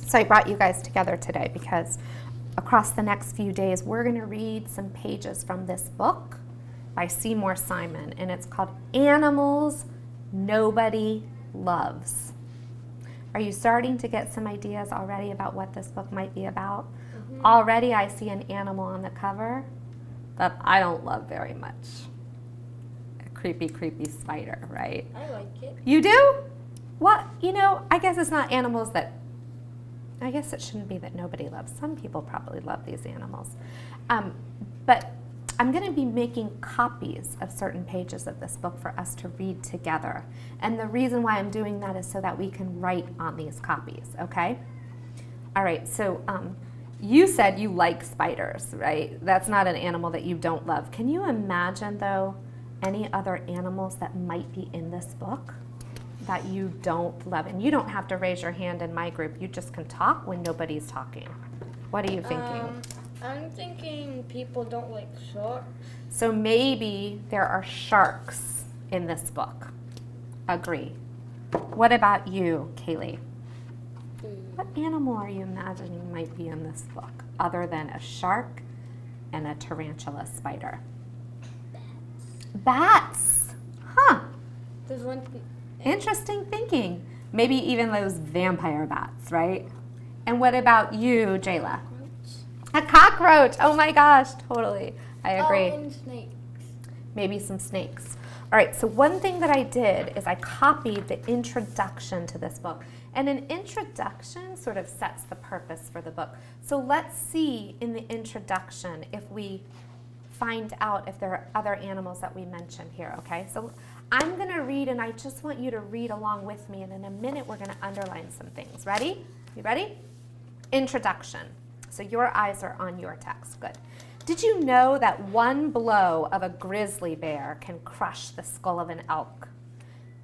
So I brought you guys together today because across the next few days, we're going to read some pages from this book by Seymour Simon, and it's called Animals Nobody Loves. Are you starting to get some ideas already about what this book might be about? Mm-hmm. Already I see an animal on the cover that I don't love very much. A creepy, creepy spider, right? I like it. You do? Well, you know, I guess it's not animals that, I guess it shouldn't be that nobody loves. Some people probably love these animals. But I'm going to be making copies of certain pages of this book for us to read together. And the reason why I'm doing that is so that we can write on these copies, okay? All right, so you said you like spiders, right? That's not an animal that you don't love. Can you imagine, though, any other animals that might be in this book that you don't love? And you don't have to raise your hand in my group. You just can talk when nobody's talking. What are you thinking? I'm thinking people don't like sharks. So maybe there are sharks in this book. Agree. What about you, Kaylee? What animal are you imagining might be in this book other than a shark and a tarantula spider? Bats. Huh. There's one. Interesting thinking. Maybe even those vampire bats, right? And what about you, Jayla? A cockroach. Oh my gosh, totally. I agree. Oh, and snakes. Maybe some snakes. All right, so one thing that I did is I copied the introduction to this book. And an introduction sort of sets the purpose for the book. So let's see in the introduction if we find out if there are other animals that we mentioned here, okay? So I'm going to read, and I just want you to read along with me, and in a minute we're going to underline some things. Ready? You ready? Introduction. So your eyes are on your text. Good. Did you know that one blow of a grizzly bear can crush the skull of an elk?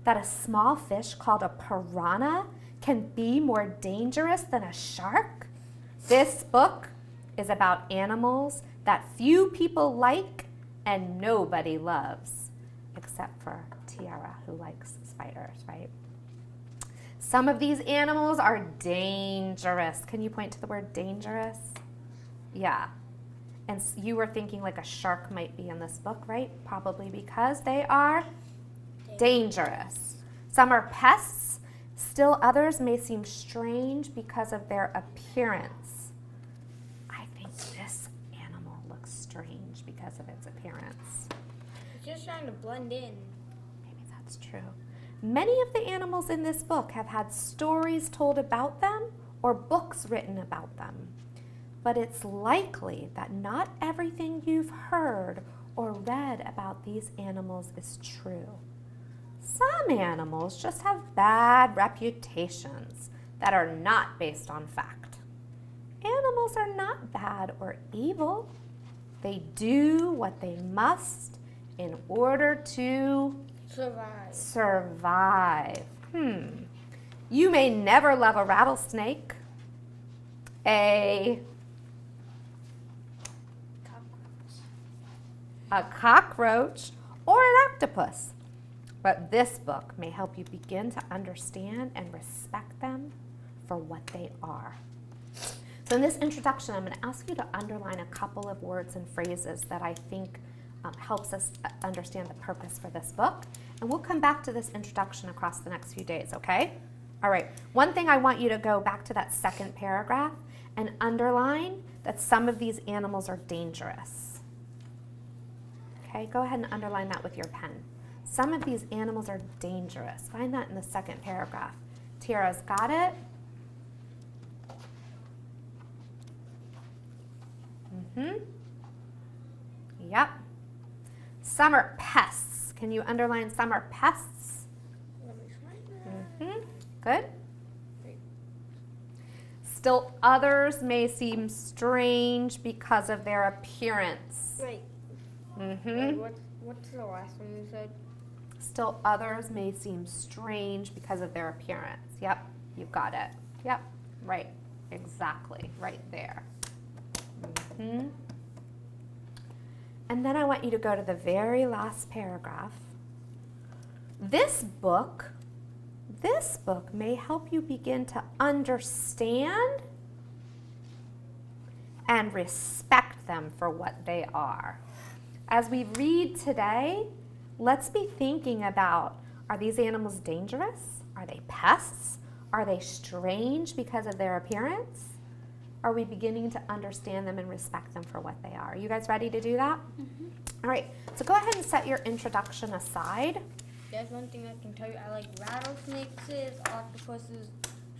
That a small fish called a piranha can be more dangerous than a shark? This book is about animals that few people like and nobody loves, except for Tiara, who likes spiders, right? Some of these animals are dangerous. Can you point to the word dangerous? Yeah. And you were thinking like a shark might be in this book, right? Probably because they are dangerous. Some are pests. Still others may seem strange because of their appearance. I think this animal looks strange because of its appearance. It's just trying to blend in. Maybe that's true. Many of the animals in this book have had stories told about them or books written about them. But it's likely that not everything you've heard or read about these animals is true. Some animals just have bad reputations that are not based on fact. Animals are not bad or evil. They do what they must in order to survive. You may never love a rattlesnake, a cockroach, or an octopus. But this book may help you begin to understand and respect them for what they are. So in this introduction, I'm going to ask you to underline a couple of words and phrases that I think helps us understand the purpose for this book. And we'll come back to this introduction across the next few days, okay? All right. One thing I want you to go back to that second paragraph and underline that some of these animals are dangerous. Okay, go ahead and underline that with your pen. Some of these animals are dangerous. Find that in the second paragraph. Tiara's got it. Yep. Some are pests. Can you underline some are pests? Let me find that. Good. Still others may seem strange because of their appearance. Wait. What's the last one you said? Still others may seem strange because of their appearance. Yep, you've got it. Yep, right, exactly, right there. And then I want you to go to the very last paragraph. This book this book may help you begin to understand and respect them for what they are. As we read today, let's be thinking about, are these animals dangerous? Are they pests? Are they strange because of their appearance? Are we beginning to understand them and respect them for what they are? Are you guys ready to do that? Mm-hmm. All right, so go ahead and set your introduction aside. There's one thing I can tell you. I like rattlesnakes, octopuses,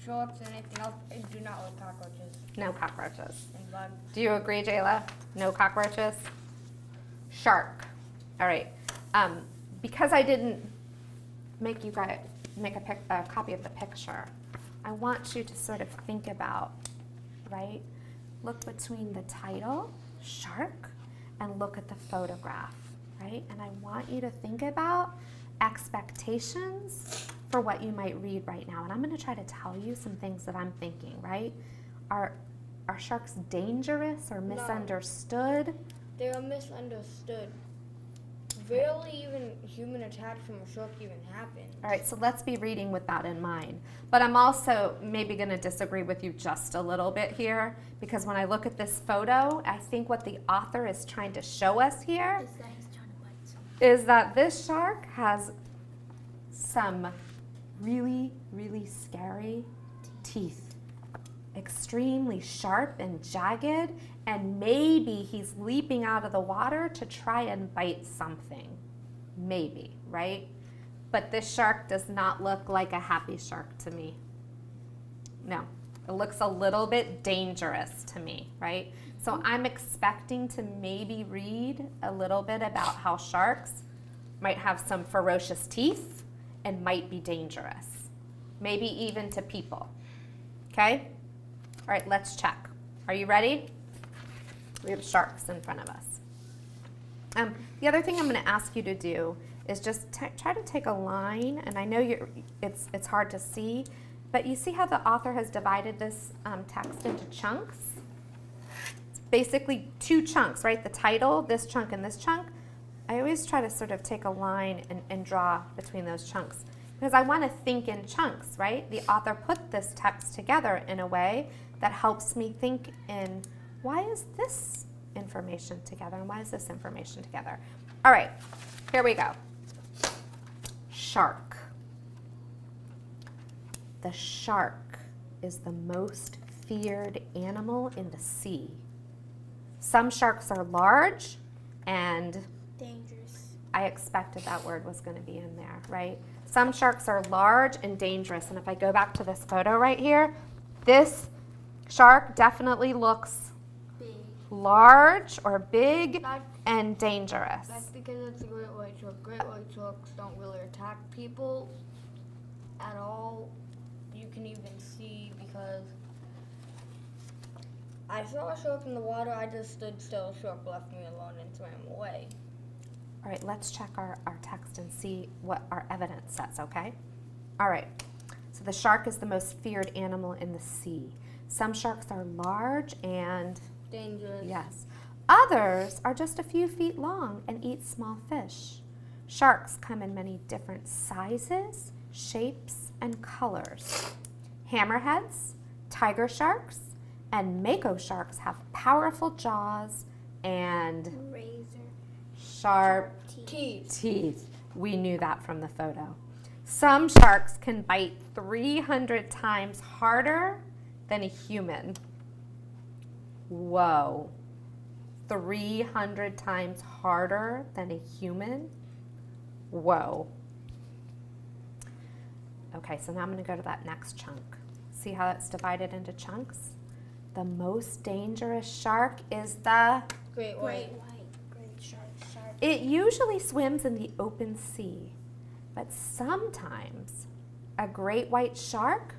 sharks, and anything else. I do not like cockroaches No cockroaches. and bugs. Do you agree, Jayla? No cockroaches? Shark. All right. Because I didn't make you guys make a copy of the picture, I want you to sort of think about, right? Look between the title, shark, and look at the photograph, right? And I want you to think about expectations for what you might read right now. And I'm going to try to tell you some things that I'm thinking, right? Are sharks dangerous or misunderstood? They are misunderstood. Rarely even human attacks from a shark even happen. All right, so let's be reading with that in mind. But I'm also maybe going to disagree with you just a little bit here, because when I look at this photo, I think what the author is trying to show us here is that this shark has some really, really scary teeth. Extremely sharp and jagged, and maybe he's leaping out of the water to try and bite something. Maybe, right? But this shark does not look like a happy shark to me. No, it looks a little bit dangerous to me, right? So I'm expecting to maybe read a little bit about how sharks might have some ferocious teeth and might be dangerous, maybe even to people, okay? All right, let's check. Are you ready? We have sharks in front of us. The other thing I'm going to ask you to do is just try to take a line, and I know it's hard to see, but you see how the author has divided this text into chunks? It's basically two chunks, right? The title, this chunk, and this chunk. I always try to sort of take a line and draw between those chunks because I want to think in chunks, right? The author put this text together in a way that helps me think in, why is this information together and why is this information together? All right, here we go. Shark. The shark is the most feared animal in the sea. Some sharks are large and Dangerous. I expected that word was going to be in there, right? Some sharks are large and dangerous. And if I go back to this photo right here, this shark definitely looks Big. large or big and dangerous. That's because it's a great white shark. Great white sharks don't really attack people at all. You can even see because I saw a shark in the water. I just stood still. A shark left me alone and swam away. All right, let's check our text and see what our evidence says, okay? All right, so the shark is the most feared animal in the sea. Some sharks are large and Dangerous. yes. Others are just a few feet long and eat small fish. Sharks come in many different sizes, shapes, and colors. Hammerheads, tiger sharks, and mako sharks have powerful jaws and Razor. sharp Teeth. teeth. We knew that from the photo. Some sharks can bite 300 times harder than a human. Whoa. 300 times harder than a human? Whoa. Okay, so now I'm going to go to that next chunk. See how it's divided into chunks? The most dangerous shark is the... Great white. Great shark. It usually swims in the open sea, but sometimes a great white shark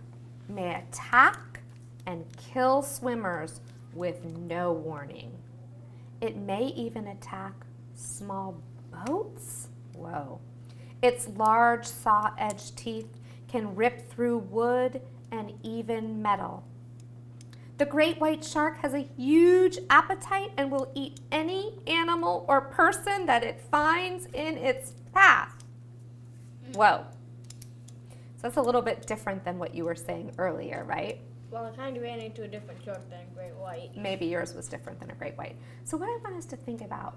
may attack and kill swimmers with no warning. It may even attack small boats. Whoa. Its large saw-edged teeth can rip through wood and even metal. The great white shark has a huge appetite and will eat any animal or person that it finds in its path. Whoa. So that's a little bit different than what you were saying earlier, right? Well, I kind of ran into a different shark than a great white. Maybe yours was different than a great white. So what I want us to think about,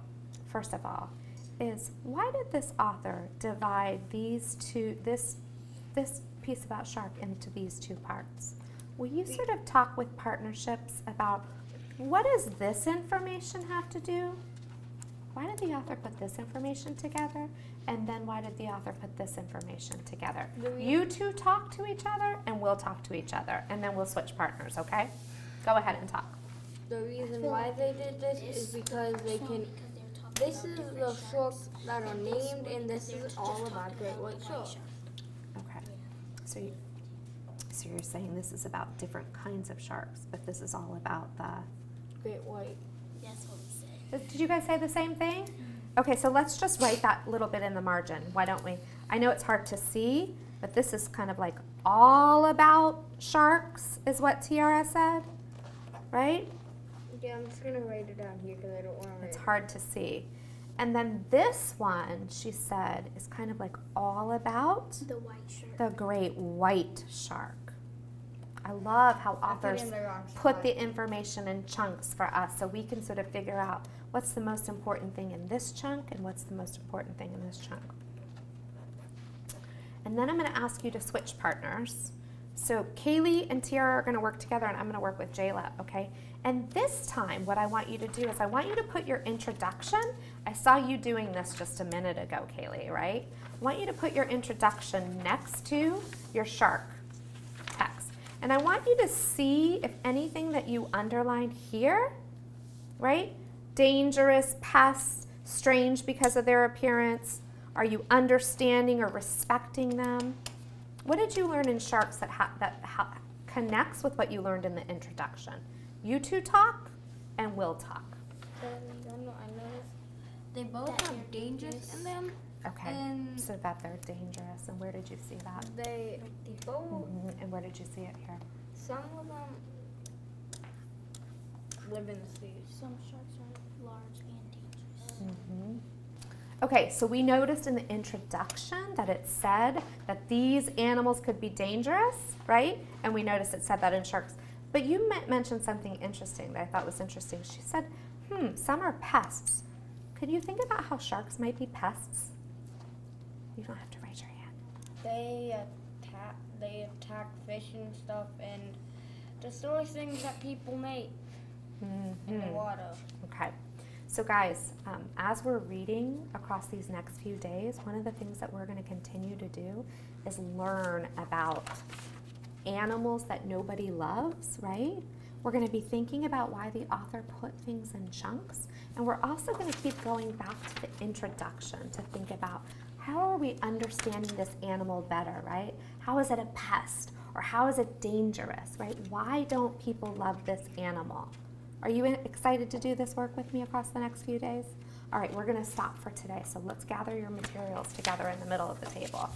first of all, is why did this author divide these two, this piece about shark into these two parts? Will you sort of talk with partnerships about what does this information have to do? Why did the author put this information together? And then why did the author put this information together? You two talk to each other and we'll talk to each other and then we'll switch partners, okay? Go ahead and talk. The reason why they did this is because they can. This is the sharks that are named, and this is all about great white sharks. Okay. So you're saying this is about different kinds of sharks, but this is all about the Great white. That's what we said. Did you guys say the same thing? Okay, so let's just write that little bit in the margin. Why don't we? I know it's hard to see, but this is kind of like all about sharks is what Tiara said, right? Yeah, I'm just gonna write it down here because I don't want to write It's it. hard to see. And then this one, she said, is kind of like all about The white shirt. the great white shark. I love how I put authors in the wrong put spot. the information in chunks for us so we can sort of figure out what's the most important thing in this chunk and what's the most important thing in this chunk. And then I'm going to ask you to switch partners. So Kaylee and Tiara are going to work together and I'm going to work with Jayla, okay? And this time what I want you to do is I want you to put your introduction. I saw you doing this just a minute ago, Kaylee, right? I want you to put your introduction next to your shark text. And I want you to see if anything that you underlined here, right? Dangerous, pests, strange because of their appearance. Are you understanding or respecting them? What did you learn in sharks that connects with what you learned in the introduction? You two talk and we'll talk. I noticed they both That have they're dangers dangerous. in them. Okay, And so that they're dangerous. And where did you see that? they both. Mhm. And where did you see it here? Some of them live in the sea. Some sharks are large and dangerous. Okay, so we noticed in the introduction that it said that these animals could be dangerous, right? And we noticed it said that in sharks. But you mentioned something interesting that I thought was interesting. She said, some are pests. Could you think about how sharks might be pests? You don't have to raise your hand. They attack fish and stuff and destroy things that people make in the water. Okay. So guys, as we're reading across these next few days, one of the things that we're going to continue to do is learn about animals that nobody loves, right? We're going to be thinking about why the author put things in chunks, and we're also going to keep going back to the introduction to think about how are we understanding this animal better, right? How is it a pest, or how is it dangerous, right? Why don't people love this animal? Are you excited to do this work with me across the next few days? All right, we're going to stop for today, so let's gather your materials together in the middle of the table.